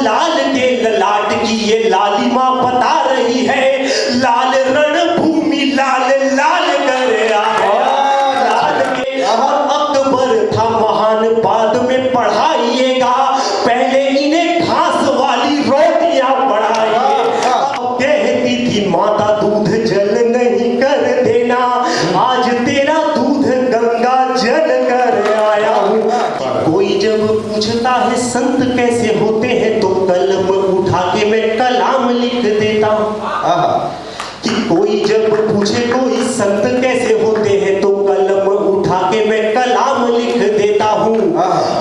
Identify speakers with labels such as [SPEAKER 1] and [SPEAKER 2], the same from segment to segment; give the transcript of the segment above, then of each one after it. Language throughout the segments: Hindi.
[SPEAKER 1] लाल के ललाट की ये लालिमा बता रही है, लाल रणभूमि लाल लाल कर आया। लाल के अकबर था महान, बाद में पढ़ाइएगा, पहले इन्हें घास वाली रोटियां पढ़ाइए। कहती थी माता दूध जल नहीं कर देना, आज तेरा दूध गंगा जल कर आया हूँ। कोई जब पूछता है संत कैसे होते हैं, तो कलम उठा के मैं कलाम लिख देता हूँ। कि कोई जब पूछे कोई संत कैसे होते हैं, तो कलम उठा के मैं कलाम लिख देता हूँ।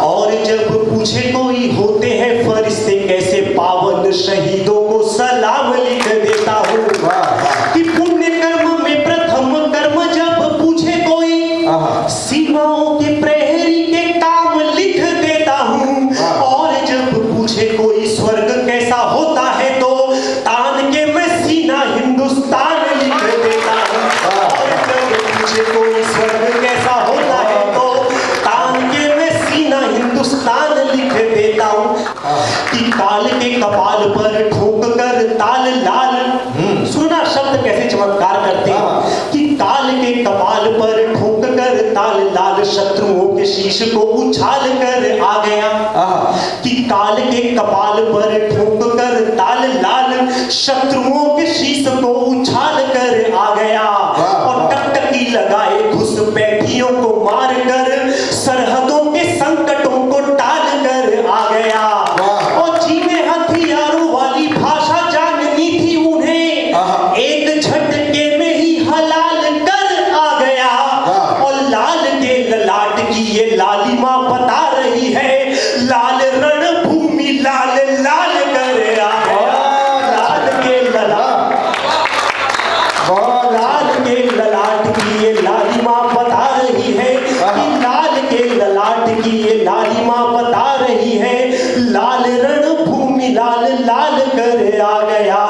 [SPEAKER 1] और जब पूछे कोई होते हैं फरिश्ते कैसे, पावन शहीदों को सलाम लिख देता हूँ। कि पुण्य कर्म में प्रथम कर्म जब पूछे कोई, सीमाओं के प्रहरी के काम लिख देता हूँ। और जब पूछे कोई स्वर्ग कैसा होता है, तो तान के मैं सीना हिंदुस्तान लिख देता हूँ। और जब पूछे कोई स्वर्ग कैसा होता है, तो तान के मैं सीना हिंदुस्तान लिख देता हूँ। कि काल के कपाल पर ठोक कर ताल लाल, सुना शब्द कैसे चमत्कार करते हैं। कि काल के कपाल पर ठोक कर ताल लाल, शत्रुओं के शीश को उछाल कर आ गया। कि काल के कपाल पर ठोक कर ताल लाल, शत्रुओं के शीश को उछाल कर आ गया। और टकटकी लगाए घुसपैठियों को मार कर, सरहदों के संकटों को टाल कर आ गया। और जीने हथियारों वाली भाषा जाननी थी उन्हें, एक झटके में ही हलाल कर आ गया। और लाल के ललाट की ये लालिमा बता रही है, लाल रणभूमि लाल लाल कर आ गया। लाल के ललाट की ये लालिमा बता रही है, कि लाल के ललाट की ये लालिमा बता रही है, लाल रणभूमि लाल लाल कर आ गया।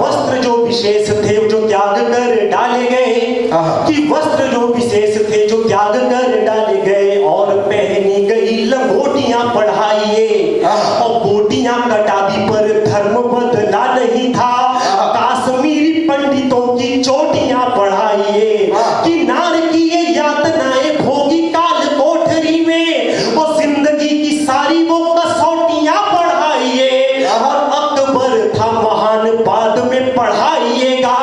[SPEAKER 1] वस्त्र जो विशेष थे जो त्याग कर डाले गए, कि वस्त्र जो विशेष थे जो त्याग कर डाले गए, और पहनी गई लंगोटियां पढ़ाइए। और गोटियां कटा दी पर धर्म बदला नहीं था, काश्मीरी पंडितों की चोटियां पढ़ाइए। कि नार की ये यातनाएं भोगी काल कोठरी में, वो जिंदगी की सारी वो कसौटियां पढ़ाइए। और अकबर था महान, बाद में पढ़ाइएगा,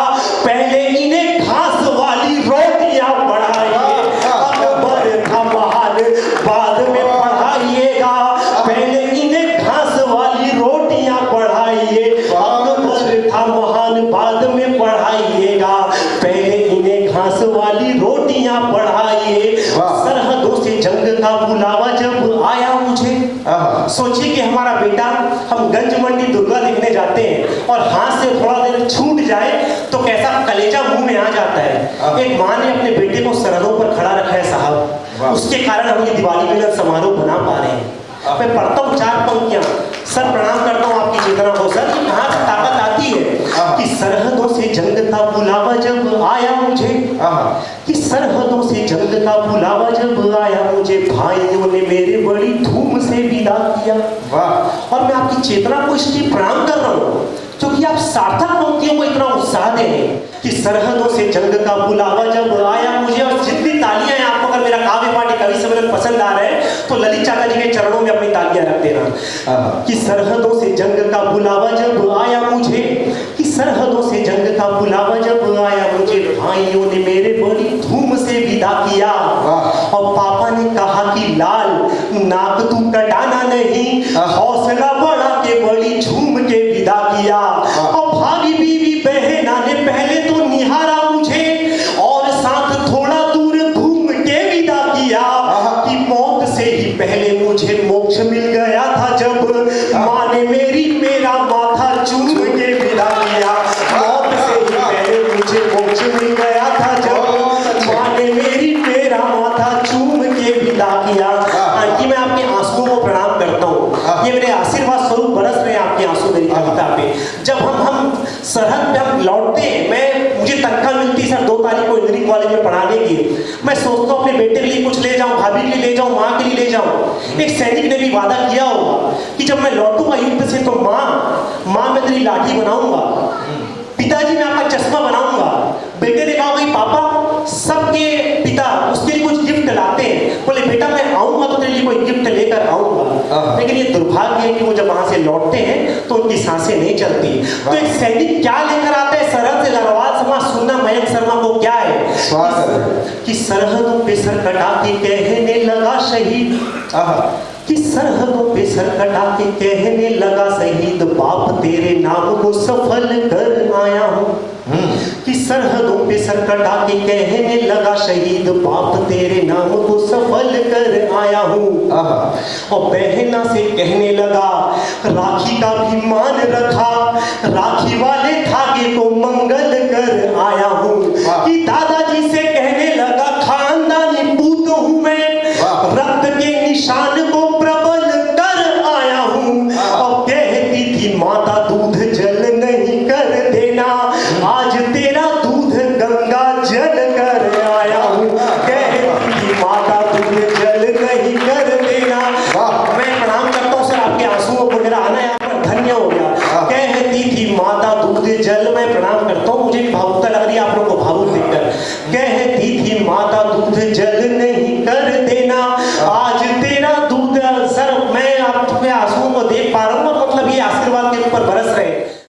[SPEAKER 1] पहले इन्हें घास वाली रोटियां पढ़ाइए। अकबर था महान, बाद में पढ़ाइएगा, पहले इन्हें घास वाली रोटियां पढ़ाइए। अकबर था महान, बाद में पढ़ाइएगा, पहले इन्हें घास वाली रोटियां पढ़ाइए। सरहदों से जंग का बुलावा जब आया मुझे, सोचिए कि हमारा बेटा, हम गंज मंडी दुर्गा देखने जाते हैं और हाथ से थोड़ा देर छूट जाए तो कैसा कलेजा मुंह में आ जाता है। एक माँ ने अपने बेटे को सरहदों पर खड़ा रखा है साहब, उसके कारण हम ये दिवाली मिलन समारोह बना पा रहे हैं। मैं पढ़ता हूँ 4 पंक्तियां। सर प्रणाम करता हूँ आपकी चेतना को सर, कि कहाँ से ताकत आती है। कि सरहदों से जंग का बुलावा जब आया मुझे, कि सरहदों से जंग का बुलावा जब आया मुझे, भाइयों ने मेरे बड़ी धूम से विदा किया। और मैं आपकी चेतना को इसलिए प्रणाम कर रहा हूँ क्योंकि आप सार्थक पंक्तियों को इतना उत्साह दे रहे हैं। कि सरहदों से जंग का बुलावा जब आया मुझे, और जितनी तालियां हैं, आपको अगर मेरा काव्य पाठ कवि सम्मेलन पसंद आ रहा है तो ललित चाचा जी के चरणों में अपनी तालियां रख देना। कि सरहदों से जंग का बुलावा जब आया मुझे, कि सरहदों से जंग का बुलावा जब आया मुझे, भाइयों ने मेरे बड़ी धूम से विदा किया। और पापा ने कहा कि लाल नाक तू कटाना नहीं, हौसला बढ़ा के बड़ी झूम के विदा किया। और भाभी बीवी बहना ने पहले तो निहारा मुझे, और साथ थोड़ा दूर घूम के विदा किया। कि मौत से ही पहले मुझे मोक्ष मिल गया था, जब माँ ने मेरा माथा चूम के विदा किया। मौत से ही पहले मुझे मोक्ष मिल गया था, जब माँ ने मेरा माथा चूम के विदा किया। आंटी, मैं आपके आंसुओं को प्रणाम करता हूँ, ये मेरे आशीर्वाद स्वरूप बरस रहे हैं आपके आंसू मेरी कविता पे। जब हम सरहद पे हम लौटते हैं, मुझे तनख्वाह मिलती सर 2 तारीख को इंजीनियरिंग कॉलेज में पढ़ाने की। मैं सोचता हूँ अपने बेटे के लिए कुछ ले जाऊँ, भाभी के लिए ले जाऊँ, माँ के लिए ले जाऊँ। एक सैनिक ने भी वादा किया होगा कि जब मैं लौटूंगा युद्ध से तो माँ मैं तेरी लाठी बनाऊंगा, पिताजी मैं आपका चश्मा बनाऊंगा। बेटे ने कहा भाई पापा सबके पिता उसके लिए कुछ गिफ्ट लाते हैं, बोले बेटा मैं आऊंगा तो तेरे लिए कोई गिफ्ट लेकर आऊंगा। लेकिन ये दुर्भाग्य है कि वो जब वहां से लौटते हैं तो उनकी सांसें नहीं चलती। तो एक सैनिक क्या लेकर आता है सरहद से लड़वाल समाज सुनना मयंक शर्मा को क्या है कि सरहदों पे सर कटा के कहने लगा शहीद, कि सरहदों पे सर कटा के कहने लगा शहीद, बाप तेरे नाम को सफल कर आया हूँ। कि सरहदों पे सर कटा के कहने लगा शहीद, बाप तेरे नाम को सफल कर आया हूँ। और बहना से कहने लगा राखी का भी मान रखा, राखी वाले धागे को मंगल कर आया हूँ। कि दादाजी से कहने लगा खानदानी पूत हूँ मैं, रक्त के निशान को प्रबल कर आया हूँ। और कहती थी माता दूध जल नहीं कर देना, आज तेरा दूध गंगा जल कर आया हूँ। कहती थी माता दूध जल नहीं कर देना। मैं प्रणाम करता हूँ सर, आपके आंसुओं वगैरह आना यहाँ पर धन्य हो गया। कहती थी माता दूध जल, मैं प्रणाम करता हूँ, मुझे भावुकता लग रही है आप लोगों को भावुक देखकर। कहती थी माता दूध जल नहीं कर देना,